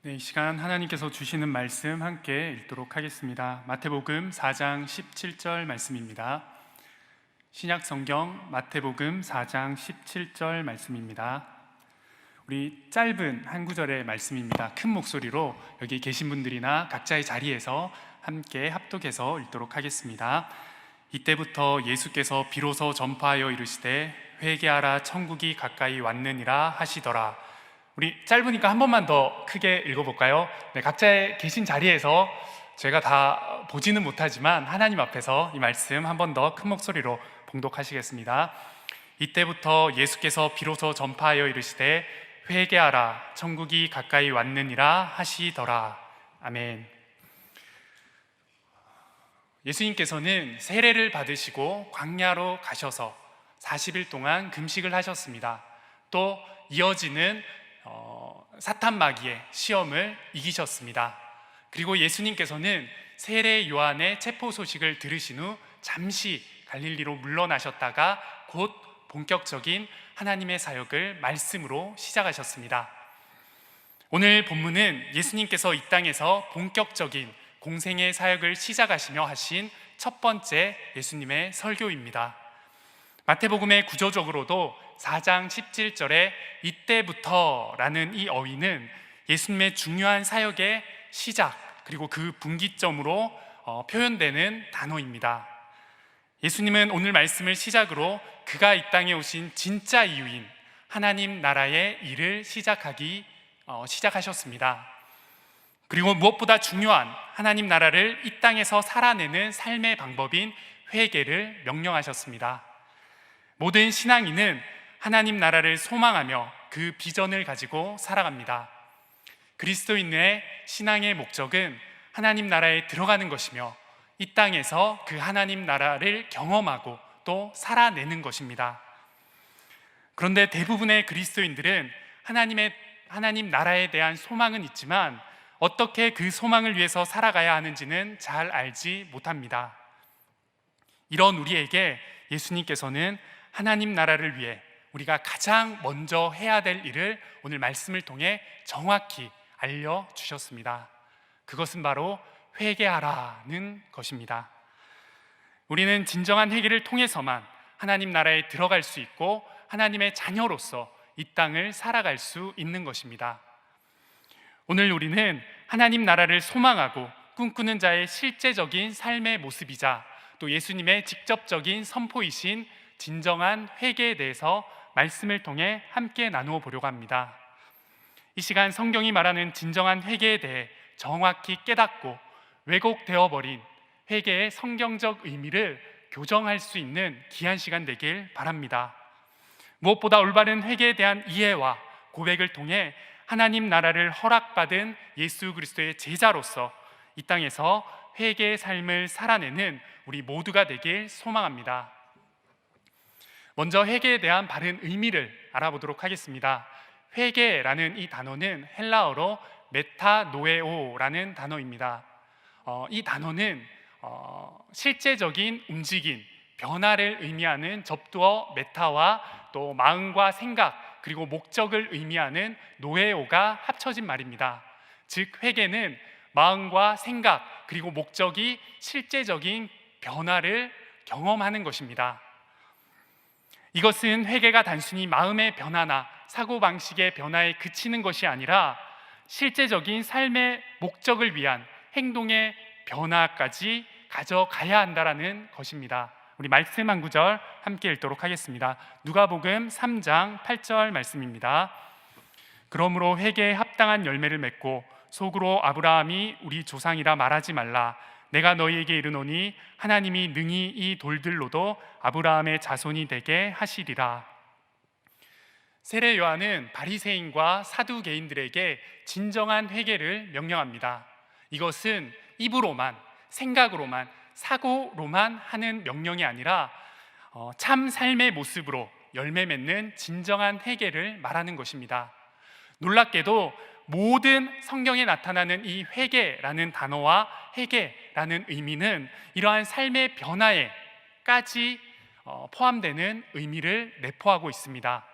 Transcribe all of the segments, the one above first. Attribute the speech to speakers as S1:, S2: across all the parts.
S1: 네, 이 시간 하나님께서 주시는 말씀 함께 읽도록 하겠습니다. 마태복음 4장 17절 말씀입니다. 신약 성경 마태복음 4장 17절 말씀입니다. 우리 짧은 한 구절의 말씀입니다. 큰 목소리로 여기 계신 분들이나 각자의 자리에서 함께 합독해서 읽도록 하겠습니다. 이때부터 예수께서 비로소 전파하여 이르시되 회개하라 천국이 가까이 왔느니라 하시더라. 우리 짧으니까 한 번만 더 크게 읽어볼까요? 네, 각자의 계신 자리에서 제가 다 보지는 못하지만 하나님 앞에서 이 말씀 한 번 더 큰 목소리로 봉독하시겠습니다. 이때부터 예수께서 비로소 전파하여 이르시되 회개하라 천국이 가까이 왔느니라 하시더라. 아멘. 예수님께서는 세례를 받으시고 광야로 가셔서 40일 동안 금식을 하셨습니다. 또 이어지는 사탄 마귀의 시험을 이기셨습니다. 그리고 예수님께서는 세례 요한의 체포 소식을 들으신 후 잠시 갈릴리로 물러나셨다가 곧 본격적인 하나님의 사역을 말씀으로 시작하셨습니다. 오늘 본문은 예수님께서 이 땅에서 본격적인 공생의 사역을 시작하시며 하신 첫 번째 예수님의 설교입니다. 마태복음의 구조적으로도 4장 17절에 이때부터 라는 이 어휘는 예수님의 중요한 사역의 시작 그리고 그 분기점으로 표현되는 단어입니다. 예수님은 오늘 말씀을 시작으로 그가 이 땅에 오신 진짜 이유인 하나님 나라의 일을 시작하셨습니다. 그리고 무엇보다 중요한 하나님 나라를 이 땅에서 살아내는 삶의 방법인 회개를 명령하셨습니다. 모든 신앙인은 하나님 나라를 소망하며 그 비전을 가지고 살아갑니다. 그리스도인의 신앙의 목적은 하나님 나라에 들어가는 것이며 이 땅에서 그 하나님 나라를 경험하고 또 살아내는 것입니다. 그런데 대부분의 그리스도인들은 하나님 나라에 대한 소망은 있지만 어떻게 그 소망을 위해서 살아가야 하는지는 잘 알지 못합니다. 이런 우리에게 예수님께서는 하나님 나라를 위해 우리가 가장 먼저 해야 될 일을 오늘 말씀을 통해 정확히 알려주셨습니다. 그것은 바로 회개하라는 것입니다. 우리는 진정한 회개를 통해서만 하나님 나라에 들어갈 수 있고 하나님의 자녀로서 이 땅을 살아갈 수 있는 것입니다. 오늘 우리는 하나님 나라를 소망하고 꿈꾸는 자의 실제적인 삶의 모습이자 또 예수님의 직접적인 선포이신 진정한 회개에 대해서 말씀을 통해 함께 나누어 보려고 합니다. 이 시간 성경이 말하는 진정한 회개에 대해 정확히 깨닫고 왜곡되어 버린 회개의 성경적 의미를 교정할 수 있는 귀한 시간 되길 바랍니다. 무엇보다 올바른 회개에 대한 이해와 고백을 통해 하나님 나라를 허락받은 예수 그리스도의 제자로서 이 땅에서 회개의 삶을 살아내는 우리 모두가 되길 소망합니다. 먼저 회개에 대한 바른 의미를 알아보도록 하겠습니다. 회개라는 이 단어는 헬라어로 메타노에오라는 단어입니다. 이 단어는 실제적인 움직임, 변화를 의미하는 접두어 메타와 또 마음과 생각 그리고 목적을 의미하는 노에오가 합쳐진 말입니다. 즉 회개는 마음과 생각 그리고 목적이 실제적인 변화를 경험하는 것입니다. 이것은 회개가 단순히 마음의 변화나 사고방식의 변화에 그치는 것이 아니라 실제적인 삶의 목적을 위한 행동의 변화까지 가져가야 한다는 것입니다. 우리 말씀 한 구절 함께 읽도록 하겠습니다. 누가복음 3장 8절 말씀입니다. 그러므로 회개에 합당한 열매를 맺고 속으로 아브라함이 우리 조상이라 말하지 말라. 내가 너희에게 이르노니 하나님이 능히 이 돌들로도 아브라함의 자손이 되게 하시리라. 세례 요한은 바리새인과 사두개인들에게 진정한 회개를 명령합니다. 이것은 입으로만, 생각으로만, 사고로만 하는 명령이 아니라 참 삶의 모습으로 열매 맺는 진정한 회개를 말하는 것입니다. 놀랍게도 모든 성경에 나타나는 이 회개라는 단어와 회개라는 의미는 이러한 삶의 변화에까지 포함되는 의미를 내포하고 있습니다.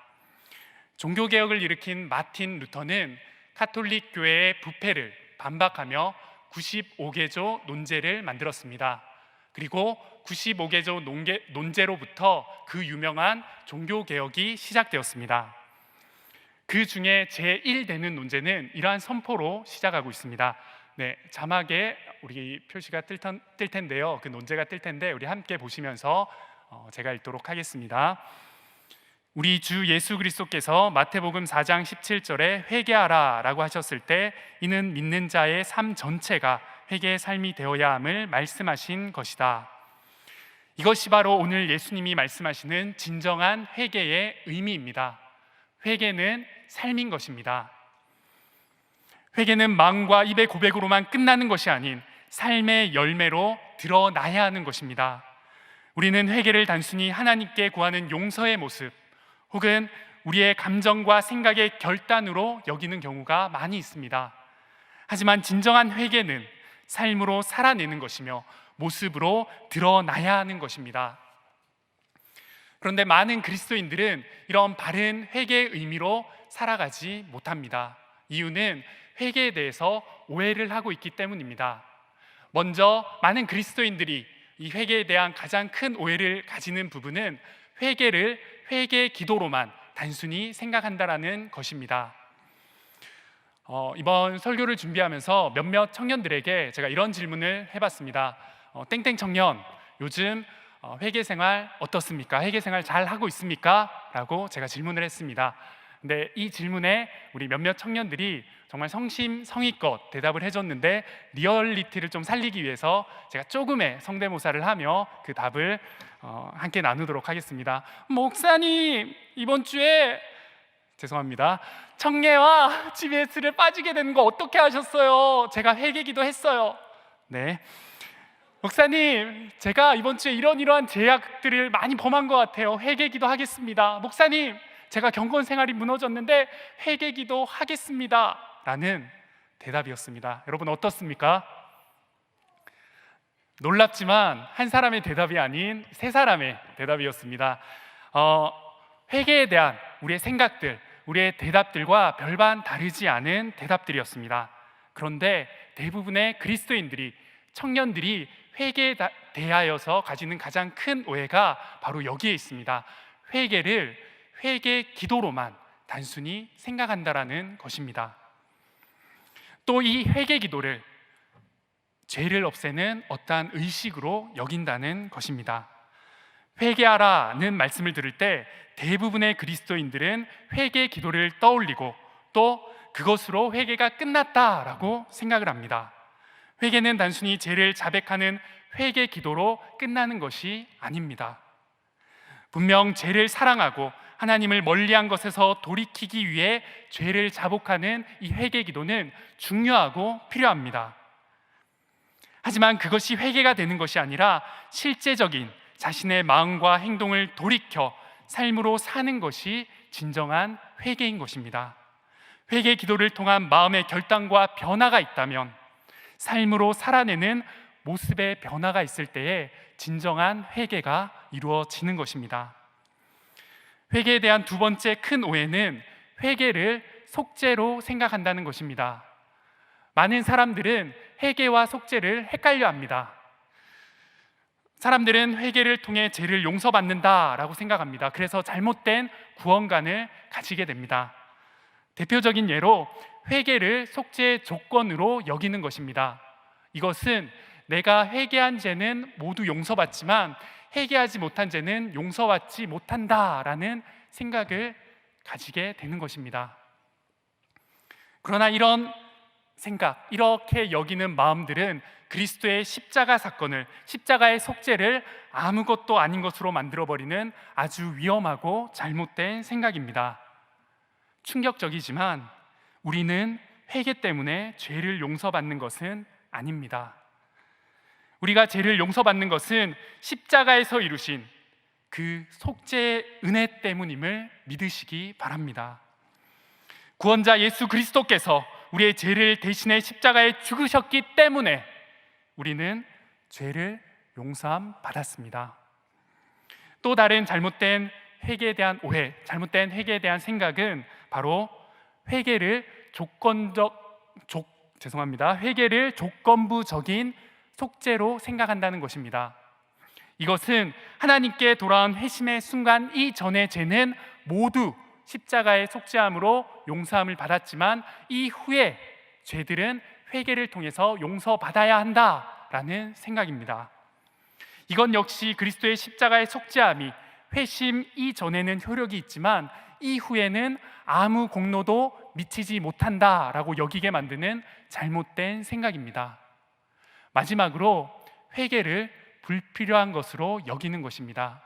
S1: 종교개혁을 일으킨 마틴 루터는 카톨릭 교회의 부패를 반박하며 95개조 논제를 만들었습니다. 그리고 95개조 논제로부터 그 유명한 종교개혁이 시작되었습니다. 그 중에 제1되는 논제는 이러한 선포로 시작하고 있습니다. 네, 자막에 우리 표시가 뜰 텐데요. 그 논제가 뜰 텐데 우리 함께 보시면서 제가 읽도록 하겠습니다. 우리 주 예수 그리스도께서 마태복음 4장 17절에 회개하라 라고 하셨을 때 이는 믿는 자의 삶 전체가 회개의 삶이 되어야 함을 말씀하신 것이다. 이것이 바로 오늘 예수님이 말씀하시는 진정한 회개의 의미입니다. 회개는 삶인 것입니다. 회개는 마음과 입의 고백으로만 끝나는 것이 아닌 삶의 열매로 드러나야 하는 것입니다. 우리는 회개를 단순히 하나님께 구하는 용서의 모습 혹은 우리의 감정과 생각의 결단으로 여기는 경우가 많이 있습니다. 하지만 진정한 회개는 삶으로 살아내는 것이며 모습으로 드러나야 하는 것입니다. 그런데 많은 그리스도인들은 이런 바른 회개의 의미로 살아가지 못합니다. 이유는 회개에 대해서 오해를 하고 있기 때문입니다. 먼저 많은 그리스도인들이 이 회개에 대한 가장 큰 오해를 가지는 부분은 회개를 회개의 기도로만 단순히 생각한다라는 것입니다. 이번 설교를 준비하면서 몇몇 청년들에게 제가 이런 질문을 해봤습니다. 땡땡 청년, 요즘 회개 생활 어떻습니까? 회개 생활 잘 하고 있습니까? 라고 제가 질문을 했습니다. 근데 이 질문에 우리 몇몇 청년들이 정말 성심성의껏 대답을 해줬는데 리얼리티를 좀 살리기 위해서 제가 조금의 성대모사를 하며 그 답을 함께 나누도록 하겠습니다. 목사님, 이번 주에 죄송합니다. 청례와 GBS를 빠지게 되는 거 어떻게 하셨어요? 제가 회개기도 했어요. 네. 목사님, 제가 이번 주에 이러한 제약들을 많이 범한 것 같아요. 회개기도 하겠습니다. 목사님, 제가 경건 생활이 무너졌는데 회개기도 하겠습니다. 라는 대답이었습니다. 여러분 어떻습니까? 놀랍지만 한 사람의 대답이 아닌 세 사람의 대답이었습니다. 회개에 대한 우리의 생각들, 우리의 대답들과 별반 다르지 않은 대답들이었습니다. 그런데 대부분의 그리스도인들이, 청년들이 회개에 대하여서 가지는 가장 큰 오해가 바로 여기에 있습니다. 회개를 회개 기도로만 단순히 생각한다라는 것입니다. 또 이 회개 기도를 죄를 없애는 어떠한 의식으로 여긴다는 것입니다. 회개하라는 말씀을 들을 때 대부분의 그리스도인들은 회개 기도를 떠올리고 또 그것으로 회개가 끝났다라고 생각을 합니다. 회개는 단순히 죄를 자백하는 회개 기도로 끝나는 것이 아닙니다. 분명 죄를 사랑하고 하나님을 멀리한 것에서 돌이키기 위해 죄를 자복하는 이 회개 기도는 중요하고 필요합니다. 하지만 그것이 회개가 되는 것이 아니라 실제적인 자신의 마음과 행동을 돌이켜 삶으로 사는 것이 진정한 회개인 것입니다. 회개 기도를 통한 마음의 결단과 변화가 있다면 삶으로 살아내는 모습의 변화가 있을 때에 진정한 회개가 이루어지는 것입니다. 회개에 대한 두 번째 큰 오해는 회개를 속죄로 생각한다는 것입니다. 많은 사람들은 회개와 속죄를 헷갈려 합니다. 사람들은 회개를 통해 죄를 용서받는다라고 생각합니다. 그래서 잘못된 구원관을 가지게 됩니다. 대표적인 예로 회개를 속죄의 조건으로 여기는 것입니다. 이것은 내가 회개한 죄는 모두 용서받지만 회개하지 못한 죄는 용서받지 못한다라는 생각을 가지게 되는 것입니다. 그러나 이런 생각, 이렇게 여기는 마음들은 그리스도의 십자가 사건을, 십자가의 속죄를 아무것도 아닌 것으로 만들어버리는 아주 위험하고 잘못된 생각입니다. 충격적이지만 우리는 회개 때문에 죄를 용서받는 것은 아닙니다. 우리가 죄를 용서받는 것은 십자가에서 이루신 그 속죄의 은혜 때문임을 믿으시기 바랍니다. 구원자 예수 그리스도께서 우리의 죄를 대신해 십자가에 죽으셨기 때문에 우리는 죄를 용서함 받았습니다. 또 다른 잘못된 회개에 대한 오해, 잘못된 회개에 대한 생각은 바로 회개를 회개를 조건부적인 속죄로 생각한다는 것입니다. 이것은 하나님께 돌아온 회심의 순간 이전의 죄는 모두 십자가의 속죄함으로 용서함을 받았지만 이후에 죄들은 회개를 통해서 용서받아야 한다라는 생각입니다. 이건 역시 그리스도의 십자가의 속죄함이 회심 이전에는 효력이 있지만 이후에는 아무 공로도 미치지 못한다라고 여기게 만드는 잘못된 생각입니다. 마지막으로 회개를 불필요한 것으로 여기는 것입니다.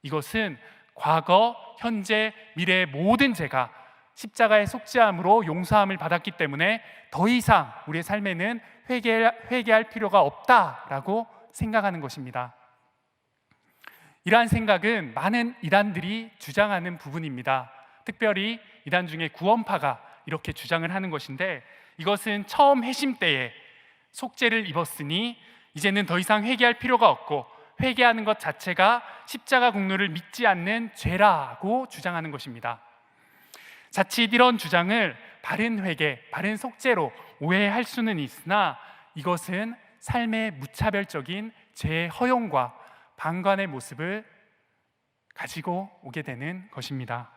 S1: 이것은 과거, 현재, 미래의 모든 죄가 십자가의 속죄함으로 용서함을 받았기 때문에 더 이상 우리의 삶에는 회개할 필요가 없다라고 생각하는 것입니다. 이러한 생각은 많은 이단들이 주장하는 부분입니다. 특별히 이단 중에 구원파가 이렇게 주장을 하는 것인데, 이것은 처음 회심 때에 속죄를 입었으니 이제는 더 이상 회개할 필요가 없고 회개하는 것 자체가 십자가 공로를 믿지 않는 죄라고 주장하는 것입니다. 자칫 이런 주장을 바른 회개, 바른 속죄로 오해할 수는 있으나 이것은 삶의 무차별적인 죄의 허용과 방관의 모습을 가지고 오게 되는 것입니다.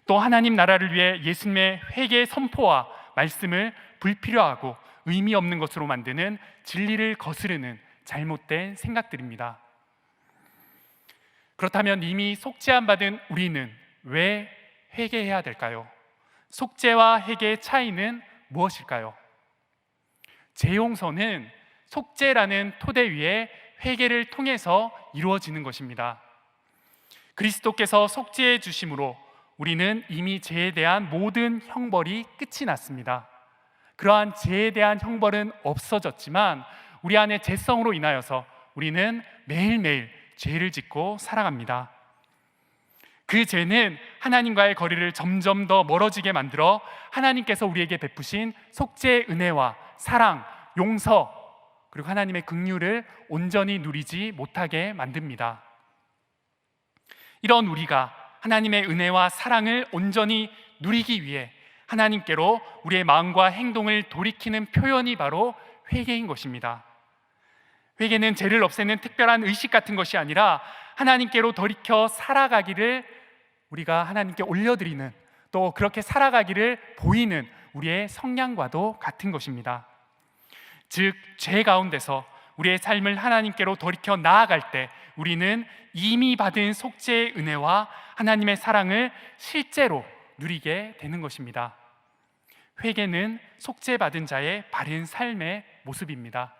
S1: 또 하나님 나라를 위해 예수님의 회개의 선포와 말씀을 불필요하고 의미 없는 것으로 만드는 진리를 거스르는 잘못된 생각들입니다. 그렇다면 이미 속죄함 받은 우리는 왜 회개해야 될까요? 속죄와 회개의 차이는 무엇일까요? 재용서는 속죄라는 토대 위에 회개를 통해서 이루어지는 것입니다. 그리스도께서 속죄해 주심으로 우리는 이미 죄에 대한 모든 형벌이 끝이 났습니다. 그러한 죄에 대한 형벌은 없어졌지만 우리 안에 죄성으로 인하여서 우리는 매일매일 죄를 짓고 살아갑니다. 그 죄는 하나님과의 거리를 점점 더 멀어지게 만들어 하나님께서 우리에게 베푸신 속죄의 은혜와 사랑, 용서, 그리고 하나님의 긍휼을 온전히 누리지 못하게 만듭니다. 이런 우리가 하나님의 은혜와 사랑을 온전히 누리기 위해 하나님께로 우리의 마음과 행동을 돌이키는 표현이 바로 회개인 것입니다. 회개는 죄를 없애는 특별한 의식 같은 것이 아니라 하나님께로 돌이켜 살아가기를 우리가 하나님께 올려드리는, 또 그렇게 살아가기를 보이는 우리의 성량과도 같은 것입니다. 즉, 죄 가운데서 우리의 삶을 하나님께로 돌이켜 나아갈 때 우리는 이미 받은 속죄의 은혜와 하나님의 사랑을 실제로 누리게 되는 것입니다. 회개는 속죄받은 자의 바른 삶의 모습입니다.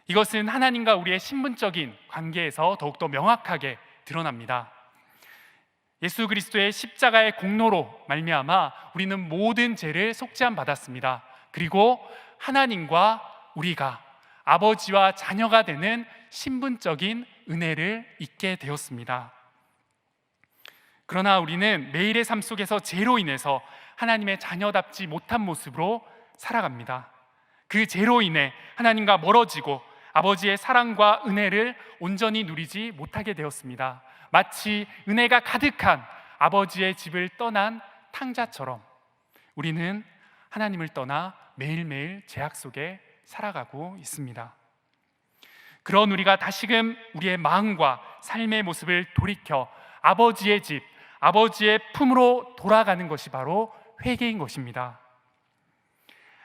S1: 이것은 하나님과 우리의 신분적인 관계에서 더욱더 명확하게 드러납니다. 예수 그리스도의 십자가의 공로로 말미암아 우리는 모든 죄를 속죄함 받았습니다. 그리고 하나님과 우리가 아버지와 자녀가 되는 신분적인 은혜를 잊게 되었습니다. 그러나 우리는 매일의 삶 속에서 죄로 인해서 하나님의 자녀답지 못한 모습으로 살아갑니다. 그 죄로 인해 하나님과 멀어지고 아버지의 사랑과 은혜를 온전히 누리지 못하게 되었습니다. 마치 은혜가 가득한 아버지의 집을 떠난 탕자처럼 우리는 하나님을 떠나 매일매일 죄악 속에 살아가고 있습니다. 그런 우리가 다시금 우리의 마음과 삶의 모습을 돌이켜 아버지의 집, 아버지의 품으로 돌아가는 것이 바로 회개인 것입니다.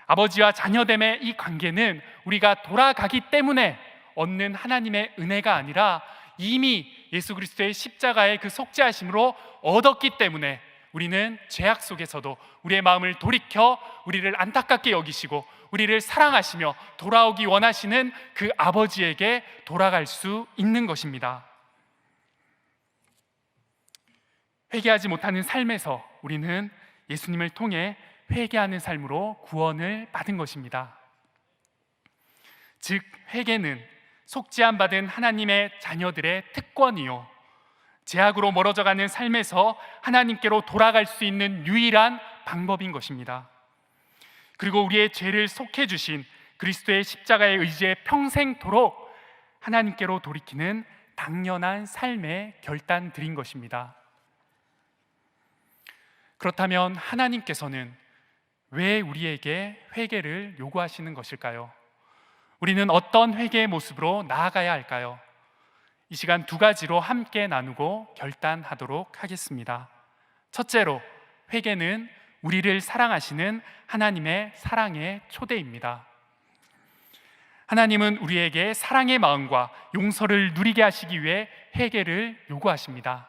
S1: 아버지와 자녀됨의 이 관계는 우리가 돌아가기 때문에 얻는 하나님의 은혜가 아니라 이미 예수 그리스도의 십자가의 그 속죄하심으로 얻었기 때문에 우리는 죄악 속에서도 우리의 마음을 돌이켜 우리를 안타깝게 여기시고 우리를 사랑하시며 돌아오기 원하시는 그 아버지에게 돌아갈 수 있는 것입니다. 회개하지 못하는 삶에서 우리는 예수님을 통해 회개하는 삶으로 구원을 받은 것입니다. 즉, 회개는 속죄함 받은 하나님의 자녀들의 특권이요, 죄악으로 멀어져가는 삶에서 하나님께로 돌아갈 수 있는 유일한 방법인 것입니다. 그리고 우리의 죄를 속해 주신 그리스도의 십자가의 의지에 평생토록 하나님께로 돌이키는 당연한 삶의 결단들인 것입니다. 그렇다면 하나님께서는 왜 우리에게 회개를 요구하시는 것일까요? 우리는 어떤 회개의 모습으로 나아가야 할까요? 이 시간 두 가지로 함께 나누고 결단하도록 하겠습니다. 첫째로, 회개는 우리를 사랑하시는 하나님의 사랑의 초대입니다. 하나님은 우리에게 사랑의 마음과 용서를 누리게 하시기 위해 회개를 요구하십니다.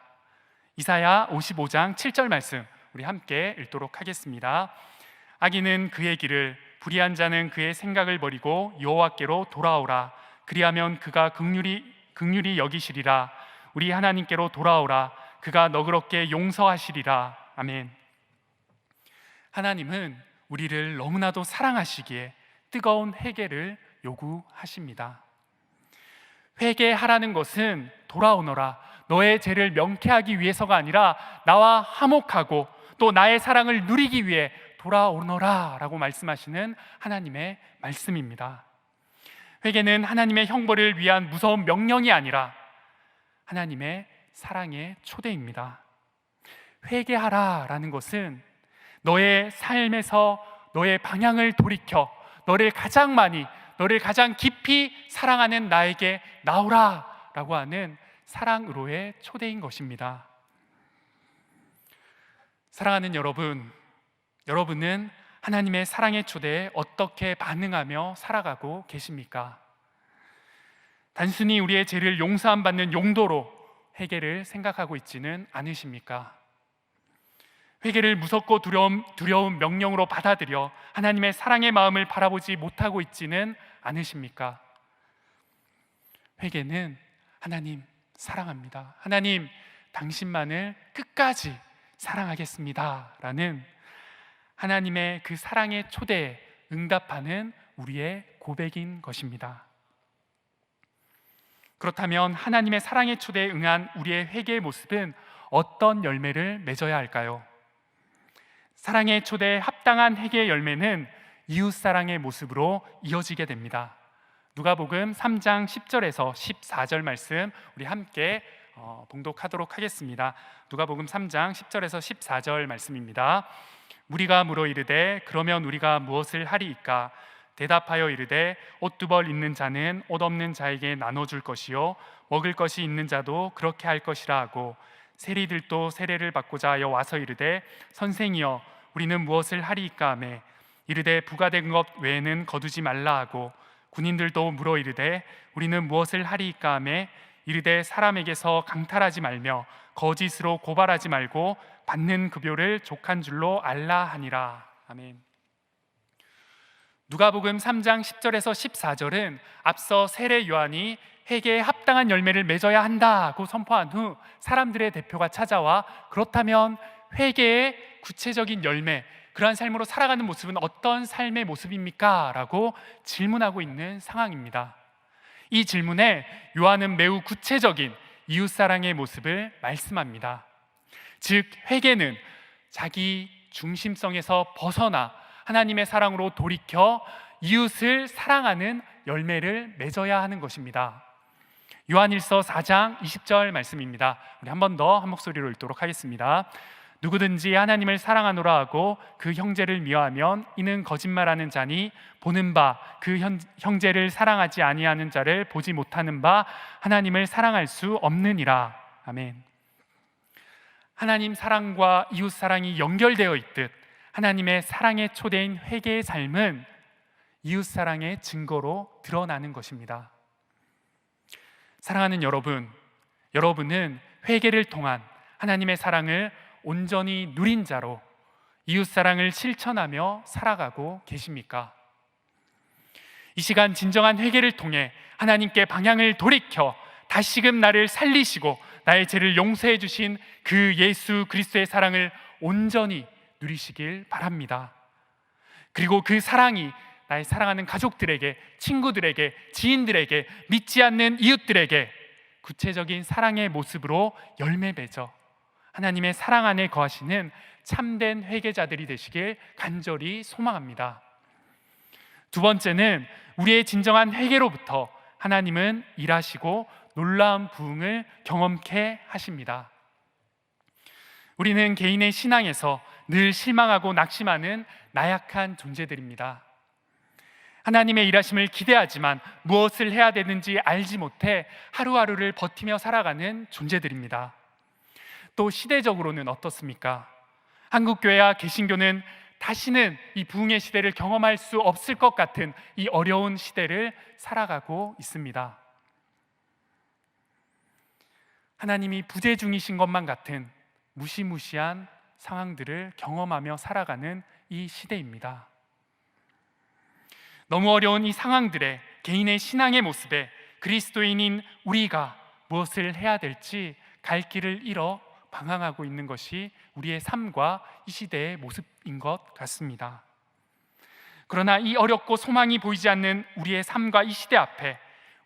S1: 이사야 55장 7절 말씀 우리 함께 읽도록 하겠습니다. 악인은 그의 길을, 불의한 자는 그의 생각을 버리고 여호와께로 돌아오라. 그리하면 그가 긍휼히 여기시리라. 우리 하나님께로 돌아오라. 그가 너그럽게 용서하시리라. 아멘. 하나님은 우리를 너무나도 사랑하시기에 뜨거운 회개를 요구하십니다. 회개하라는 것은 돌아오너라, 너의 죄를 명쾌하기 위해서가 아니라 나와 화목하고 또 나의 사랑을 누리기 위해 돌아오너라 라고 말씀하시는 하나님의 말씀입니다. 회개는 하나님의 형벌을 위한 무서운 명령이 아니라 하나님의 사랑의 초대입니다. 회개하라 라는 것은 너의 삶에서 너의 방향을 돌이켜 너를 가장 깊이 사랑하는 나에게 나오라 라고 하는 사랑으로의 초대인 것입니다. 사랑하는 여러분, 여러분은 하나님의 사랑의 초대에 어떻게 반응하며 살아가고 계십니까? 단순히 우리의 죄를 용서함 받는 용도로 회개를 생각하고 있지는 않으십니까? 회개를 무섭고 두려운 명령으로 받아들여 하나님의 사랑의 마음을 바라보지 못하고 있지는 않으십니까? 회개는 하나님 사랑합니다, 하나님 당신만을 끝까지 사랑하겠습니다 라는 하나님의 그 사랑의 초대에 응답하는 우리의 고백인 것입니다. 그렇다면 하나님의 사랑의 초대에 응한 우리의 회개의 모습은 어떤 열매를 맺어야 할까요? 사랑의 초대에 합당한 회개의 열매는 이웃사랑의 모습으로 이어지게 됩니다. 누가복음 3장 10절에서 14절 말씀 우리 함께 봉독하도록 하겠습니다. 누가복음 3장 10절에서 14절 말씀입니다. 무리가 물어 이르되 그러면 우리가 무엇을 하리이까? 대답하여 이르되 옷 두 벌 있는 자는 옷 없는 자에게 나눠줄 것이요 먹을 것이 있는 자도 그렇게 할 것이라 하고, 세리들도 세례를 받고자 하여 와서 이르되 선생이여 우리는 무엇을 하리이까 하매 이르되 부가된 것 외에는 거두지 말라 하고, 군인들도 물어 이르되 우리는 무엇을 하리이까 하매 이르되 사람에게서 강탈하지 말며 거짓으로 고발하지 말고 받는 급여를 족한 줄로 알라 하니라. 아멘. 누가복음 3장 10절에서 14절은 앞서 세례 요한이 회개에 합당한 열매를 맺어야 한다고 선포한 후 사람들의 대표가 찾아와 그렇다면 회개의 구체적인 열매, 그러한 삶으로 살아가는 모습은 어떤 삶의 모습입니까? 라고 질문하고 있는 상황입니다. 이 질문에 요한은 매우 구체적인 이웃사랑의 모습을 말씀합니다. 즉 회개는 자기 중심성에서 벗어나 하나님의 사랑으로 돌이켜 이웃을 사랑하는 열매를 맺어야 하는 것입니다. 요한일서 4장 20절 말씀입니다. 우리 한 번 더 한 목소리로 읽도록 하겠습니다. 누구든지 하나님을 사랑하노라 하고 그 형제를 미워하면 이는 거짓말하는 자니 보는 바 그 형제를 사랑하지 아니하는 자를 보지 못하는 바 하나님을 사랑할 수 없느니라. 아멘. 하나님 사랑과 이웃 사랑이 연결되어 있듯 하나님의 사랑의 초대인 회개의 삶은 이웃 사랑의 증거로 드러나는 것입니다. 사랑하는 여러분, 여러분은 회개를 통한 하나님의 사랑을 온전히 누린 자로 이웃 사랑을 실천하며 살아가고 계십니까? 이 시간 진정한 회개를 통해 하나님께 방향을 돌이켜 다시금 나를 살리시고 나의 죄를 용서해 주신 그 예수 그리스도의 사랑을 온전히 누리시길 바랍니다. 그리고 그 사랑이 나의 사랑하는 가족들에게, 친구들에게, 지인들에게, 믿지 않는 이웃들에게 구체적인 사랑의 모습으로 열매 맺어 하나님의 사랑 안에 거하시는 참된 회개자들이 되시길 간절히 소망합니다. 두 번째는 우리의 진정한 회개로부터 하나님은 일하시고 놀라운 부흥을 경험케 하십니다. 우리는 개인의 신앙에서 늘 실망하고 낙심하는 나약한 존재들입니다. 하나님의 일하심을 기대하지만 무엇을 해야 되는지 알지 못해 하루하루를 버티며 살아가는 존재들입니다. 또 시대적으로는 어떻습니까? 한국교회와 개신교는 다시는 이 부흥의 시대를 경험할 수 없을 것 같은 이 어려운 시대를 살아가고 있습니다. 하나님이 부재 중이신 것만 같은 무시무시한 상황들을 경험하며 살아가는 이 시대입니다. 너무 어려운 이 상황들에 개인의 신앙의 모습에 그리스도인인 우리가 무엇을 해야 될지 갈 길을 잃어 방황하고 있는 것이 우리의 삶과 이 시대의 모습인 것 같습니다. 그러나 이 어렵고 소망이 보이지 않는 우리의 삶과 이 시대 앞에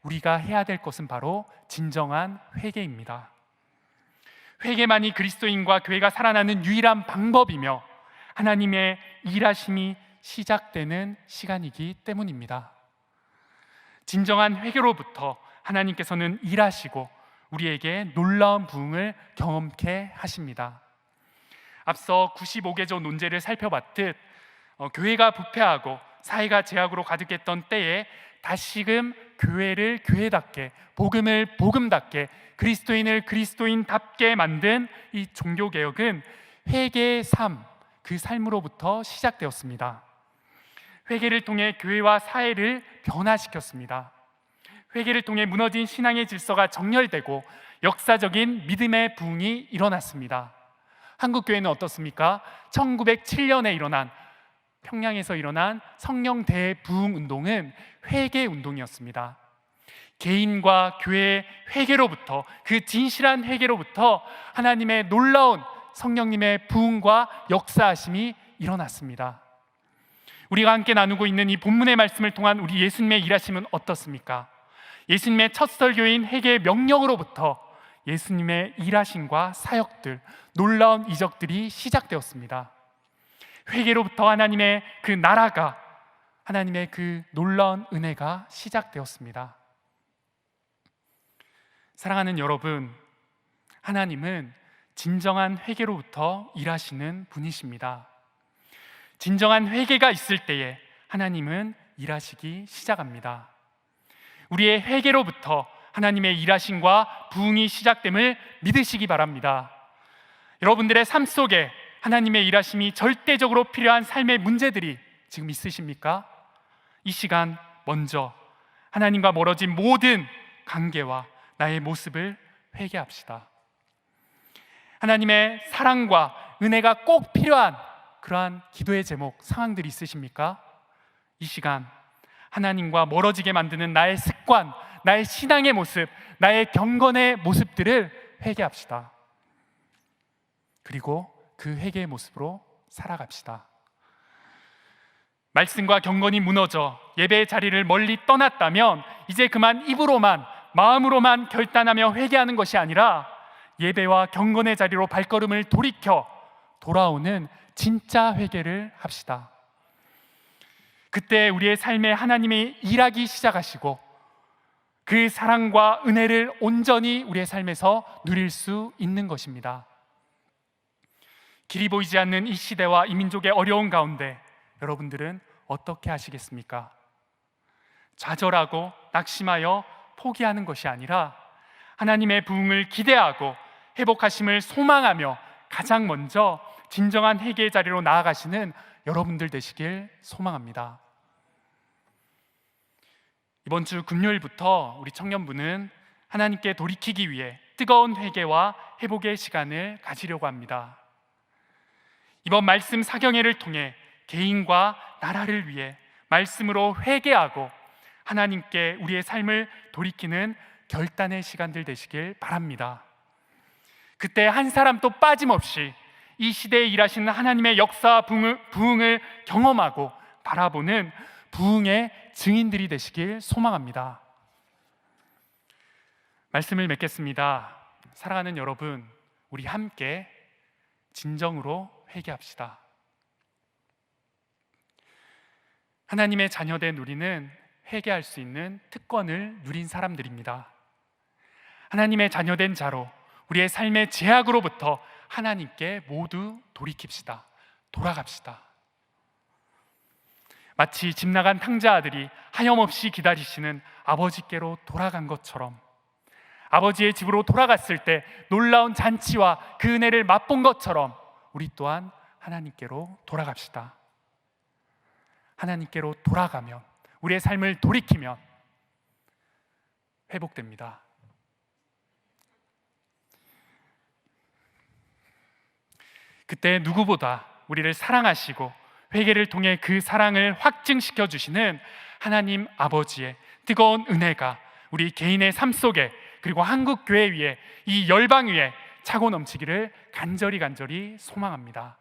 S1: 우리가 해야 될 것은 바로 진정한 회개입니다. 회개만이 그리스도인과 교회가 살아나는 유일한 방법이며 하나님의 일하심이 시작되는 시간이기 때문입니다. 진정한 회개로부터 하나님께서는 일하시고 우리에게 놀라운 부흥을 경험케 하십니다. 앞서 95개조 논제를 살펴봤듯 교회가 부패하고 사회가 죄악으로 가득했던 때에 다시금 교회를 교회답게, 복음을 복음답게, 그리스도인을 그리스도인답게 만든 이 종교개혁은 회개의 삶, 그 삶으로부터 시작되었습니다. 회개를 통해 교회와 사회를 변화시켰습니다. 회개를 통해 무너진 신앙의 질서가 정렬되고 역사적인 믿음의 부흥이 일어났습니다. 한국교회는 어떻습니까? 1907년에 일어난 평양에서 일어난 성령 대부흥 운동은 회개 운동이었습니다. 개인과 교회의 회개로부터, 그 진실한 회개로부터 하나님의 놀라운 성령님의 부흥과 역사하심이 일어났습니다. 우리가 함께 나누고 있는 이 본문의 말씀을 통한 우리 예수님의 일하심은 어떻습니까? 예수님의 첫 설교인 회개의 명령으로부터 예수님의 일하심과 사역들, 놀라운 이적들이 시작되었습니다. 회개로부터 하나님의 그 나라가, 하나님의 그 놀라운 은혜가 시작되었습니다. 사랑하는 여러분, 하나님은 진정한 회개로부터 일하시는 분이십니다. 진정한 회개가 있을 때에 하나님은 일하시기 시작합니다. 우리의 회개로부터 하나님의 일하심과 부흥이 시작됨을 믿으시기 바랍니다. 여러분들의 삶 속에 하나님의 일하심이 절대적으로 필요한 삶의 문제들이 지금 있으십니까? 이 시간 먼저 하나님과 멀어진 모든 관계와 나의 모습을 회개합시다. 하나님의 사랑과 은혜가 꼭 필요한 그러한 기도의 제목, 상황들이 있으십니까? 이 시간 하나님과 멀어지게 만드는 나의 습관, 나의 신앙의 모습, 나의 경건의 모습들을 회개합시다. 그리고 그 회개의 모습으로 살아갑시다. 말씀과 경건이 무너져 예배의 자리를 멀리 떠났다면 이제 그만 입으로만, 마음으로만 결단하며 회개하는 것이 아니라 예배와 경건의 자리로 발걸음을 돌이켜 돌아오는 진짜 회개를 합시다. 그때 우리의 삶에 하나님이 일하기 시작하시고 그 사랑과 은혜를 온전히 우리의 삶에서 누릴 수 있는 것입니다. 길이 보이지 않는 이 시대와 이 민족의 어려운 가운데 여러분들은 어떻게 하시겠습니까? 좌절하고 낙심하여 포기하는 것이 아니라 하나님의 부흥을 기대하고 회복하심을 소망하며 가장 먼저 진정한 회개의 자리로 나아가시는 여러분들 되시길 소망합니다. 이번 주 금요일부터 우리 청년부는 하나님께 돌이키기 위해 뜨거운 회개와 회복의 시간을 가지려고 합니다. 이번 말씀 사경회를 통해 개인과 나라를 위해 말씀으로 회개하고 하나님께 우리의 삶을 돌이키는 결단의 시간들 되시길 바랍니다. 그때 한 사람도 빠짐없이 이 시대에 일하시는 하나님의 역사와 부흥을 경험하고 바라보는 부흥의 증인들이 되시길 소망합니다. 말씀을 맺겠습니다. 사랑하는 여러분, 우리 함께 진정으로 회개합시다. 하나님의 자녀된 우리는 회개할 수 있는 특권을 누린 사람들입니다. 하나님의 자녀된 자로 우리의 삶의 제약으로부터 하나님께 모두 돌이킵시다. 돌아갑시다. 마치 집 나간 탕자 아들이 하염없이 기다리시는 아버지께로 돌아간 것처럼, 아버지의 집으로 돌아갔을 때 놀라운 잔치와 그 은혜를 맛본 것처럼 우리 또한 하나님께로 돌아갑시다. 하나님께로 돌아가면, 우리의 삶을 돌이키면 회복됩니다. 그때 누구보다 우리를 사랑하시고 회개를 통해 그 사랑을 확증시켜 주시는 하나님 아버지의 뜨거운 은혜가 우리 개인의 삶 속에, 그리고 한국 교회 위에, 이 열방 위에 차고 넘치기를 간절히 소망합니다.